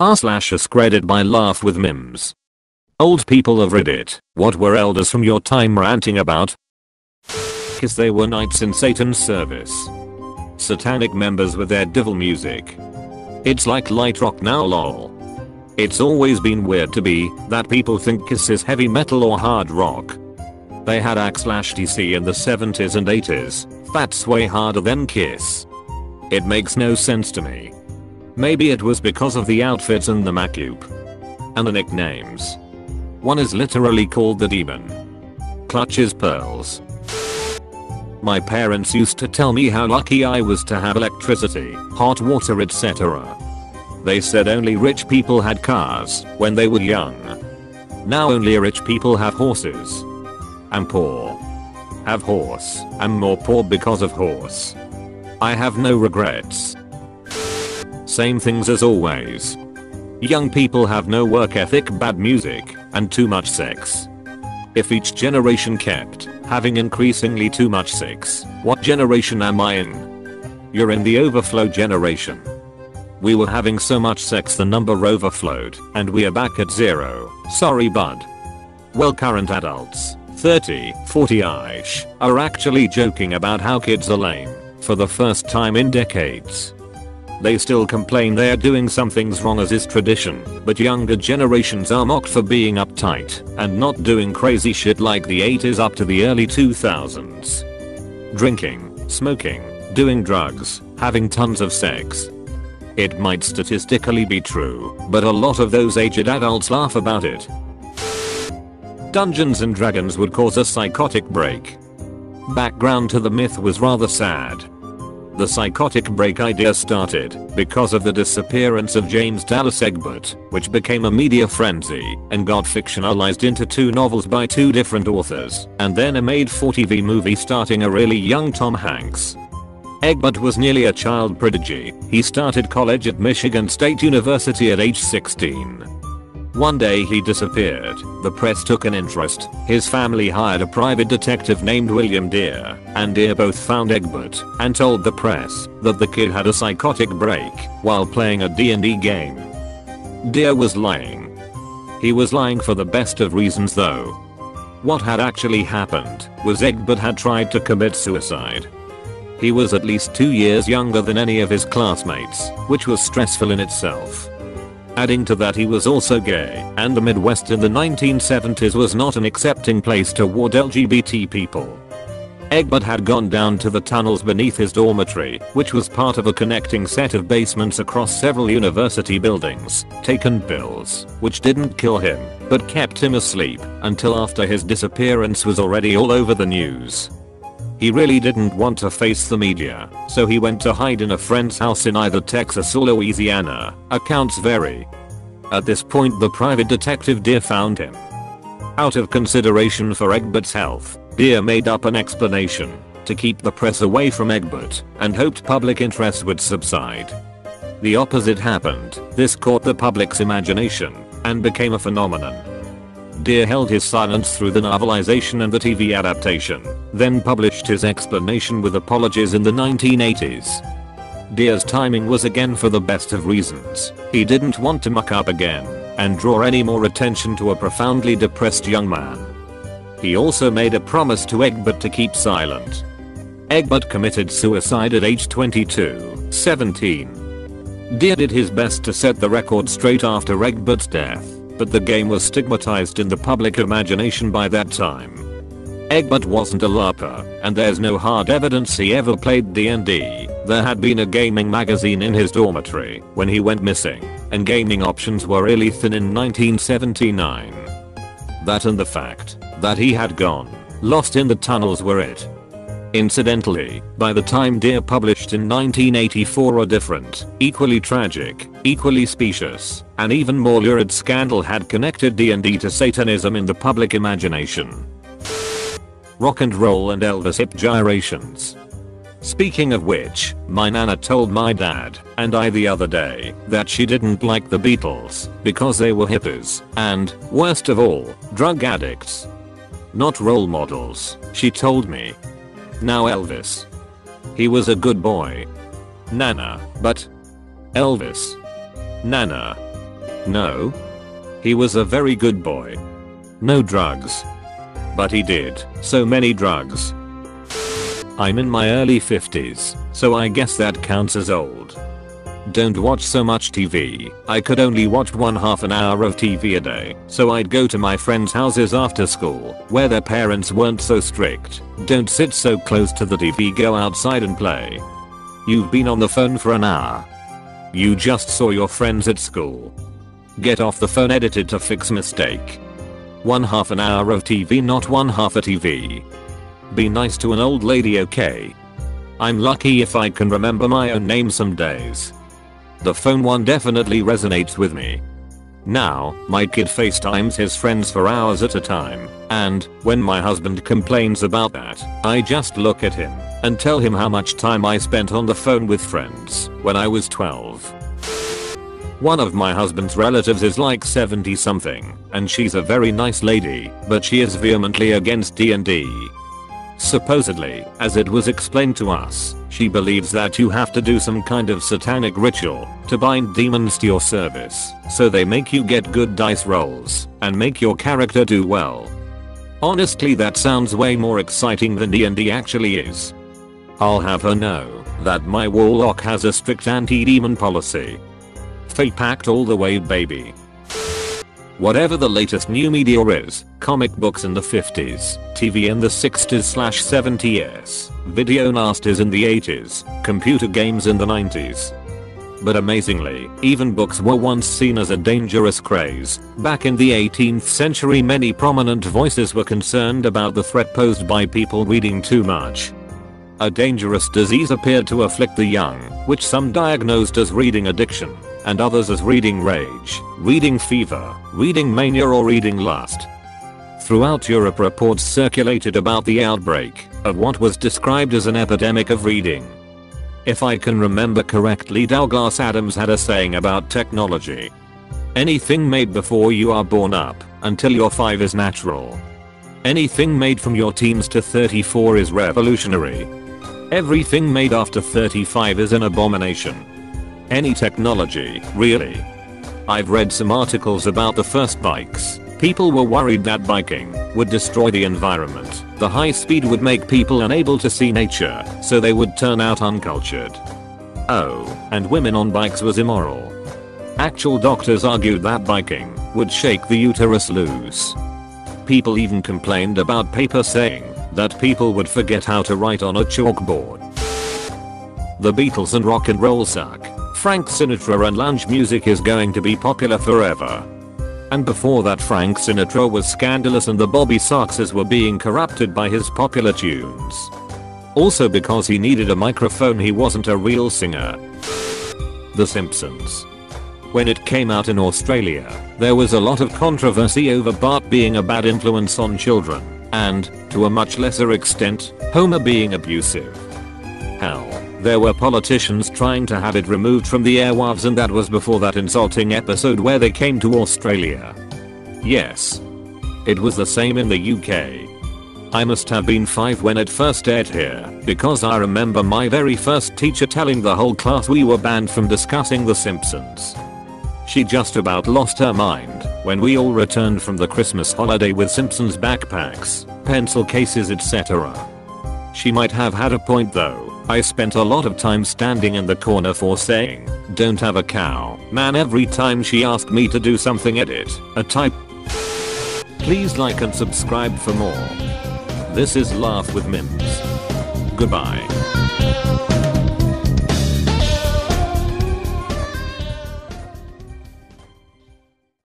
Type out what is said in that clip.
r/AskReddit by LaughWithMEmes. Old people of Reddit, what were elders from your time ranting about? 'Cause they were knights in Satan's service. Satanic members with their devil music. It's like light rock now lol. It's always been weird to me that people think Kiss is heavy metal or hard rock. They had AskTC in the 70s and 80s, that's way harder than Kiss. It makes no sense to me. Maybe it was because of the outfits and the makeup. And the nicknames. One is literally called the demon. Clutches pearls. My parents used to tell me how lucky I was to have electricity, hot water, etc. They said only rich people had cars when they were young. Now only rich people have horses. I'm poor. Have horse. I'm more poor because of horse. I have no regrets. Same things as always. Young people have no work ethic, bad music, and too much sex. If each generation kept having increasingly too much sex, what generation am I in? You're in the overflow generation. We were having so much sex the number overflowed, and we are back at zero. Sorry bud. Well, current adults, 30, 40-ish, are actually joking about how kids are lame for the first time in decades. They still complain they're doing some things wrong as is tradition, but younger generations are mocked for being uptight and not doing crazy shit like the 80s up to the early 2000s. Drinking, smoking, doing drugs, having tons of sex. It might statistically be true, but a lot of those aged adults laugh about it. Dungeons and Dragons would cause a psychotic break. Background to the myth was rather sad. The psychotic break idea started because of the disappearance of James Dallas Egbert, which became a media frenzy and got fictionalized into 2 novels by 2 different authors, and then a made-for-TV movie starting a really young Tom Hanks. Egbert was nearly a child prodigy. He started college at Michigan State University at age 16. One day he disappeared. The press took an interest. His family hired a private detective named William Deere, and Deere both found Egbert and told the press that the kid had a psychotic break while playing a D&D game. Deere was lying. He was lying for the best of reasons though. What had actually happened was Egbert had tried to commit suicide. He was at least 2 years younger than any of his classmates, which was stressful in itself. Adding to that, he was also gay, and the Midwest in the 1970s was not an accepting place toward LGBT people. Egbert had gone down to the tunnels beneath his dormitory, which was part of a connecting set of basements across several university buildings, taken pills, which didn't kill him, but kept him asleep until after his disappearance was already all over the news. He really didn't want to face the media, so he went to hide in a friend's house in either Texas or Louisiana. Accounts vary. At this point, the private detective Deere found him. Out of consideration for Egbert's health, Deere made up an explanation to keep the press away from Egbert and hoped public interest would subside. The opposite happened. This caught the public's imagination and became a phenomenon. Deere held his silence through the novelization and the TV adaptation, then published his explanation with apologies in the 1980s. Deere's timing was again for the best of reasons. He didn't want to muck up again and draw any more attention to a profoundly depressed young man. He also made a promise to Egbert to keep silent. Egbert committed suicide at age 22, 17. Deere did his best to set the record straight after Egbert's death, but the game was stigmatized in the public imagination by that time. Egbert wasn't a LARPer, and there's no hard evidence he ever played D&D. There had been a gaming magazine in his dormitory when he went missing, and gaming options were really thin in 1979. That and the fact that he had gone lost in the tunnels were it. Incidentally, by the time Deere published in 1984, a different, equally tragic, equally specious, and even more lurid scandal had connected D&D to Satanism in the public imagination. Rock and roll and Elvis hip gyrations. Speaking of which, my nana told my dad and I the other day that she didn't like the Beatles because they were hippies and, worst of all, drug addicts. Not role models, she told me. Now Elvis. He was a good boy. Nana, but Elvis. Nana. No. He was a very good boy. No drugs. But he did so many drugs. I'm in my early 50s, so I guess that counts as old. Don't watch so much TV. I could only watch 1/2 an hour of TV a day, so I'd go to my friends' houses after school, where their parents weren't so strict. Don't sit so close to the TV, go outside and play. You've been on the phone for an hour. You just saw your friends at school. Get off the phone, edit it to fix mistake. 1/2 an hour of TV, not 1/2 a TV. Be nice to an old lady, okay? I'm lucky if I can remember my own name some days. The phone one definitely resonates with me. Now, my kid FaceTimes his friends for hours at a time, and when my husband complains about that, I just look at him and tell him how much time I spent on the phone with friends when I was 12. One of my husband's relatives is like 70 something, and she's a very nice lady, but she is vehemently against D&D. Supposedly, as it was explained to us, she believes that you have to do some kind of satanic ritual to bind demons to your service, so they make you get good dice rolls and make your character do well. Honestly, that sounds way more exciting than D&D actually is. I'll have her know that my warlock has a strict anti-demon policy. Fate packed all the way, baby. Whatever the latest new media is, comic books in the 50s, TV in the 60s/70s, video nasties in the 80s, computer games in the 90s. But amazingly, even books were once seen as a dangerous craze. Back in the 18th century, many prominent voices were concerned about the threat posed by people reading too much. A dangerous disease appeared to afflict the young, which some diagnosed as reading addiction, and others as reading rage, reading fever, reading mania, or reading lust. Throughout Europe, reports circulated about the outbreak of what was described as an epidemic of reading. If I can remember correctly, Douglas Adams had a saying about technology. Anything made before you are born up until you're 5 is natural. Anything made from your teens to 34 is revolutionary. Everything made after 35 is an abomination. Any technology, really. I've read some articles about the first bikes. People were worried that biking would destroy the environment. The high speed would make people unable to see nature, so they would turn out uncultured. Oh, and women on bikes was immoral. Actual doctors argued that biking would shake the uterus loose. People even complained about paper, saying that people would forget how to write on a chalkboard. The Beatles and rock and roll suck. Frank Sinatra and lounge music is going to be popular forever. And before that, Frank Sinatra was scandalous and the Bobby Soxers were being corrupted by his popular tunes. Also, because he needed a microphone, he wasn't a real singer. The Simpsons. When it came out in Australia, there was a lot of controversy over Bart being a bad influence on children, and, to a much lesser extent, Homer being abusive. Hell, there were politicians trying to have it removed from the airwaves, and that was before that insulting episode where they came to Australia. Yes. It was the same in the UK. I must have been 5 when it first aired here, because I remember my very first teacher telling the whole class we were banned from discussing The Simpsons. She just about lost her mind when we all returned from the Christmas holiday with Simpsons backpacks, pencil cases, etc. She might have had a point though. I spent a lot of time standing in the corner for saying, "Don't have a cow, man," every time she asked me to do something, edit a type. Please like and subscribe for more. This is Laugh with Mims. Goodbye.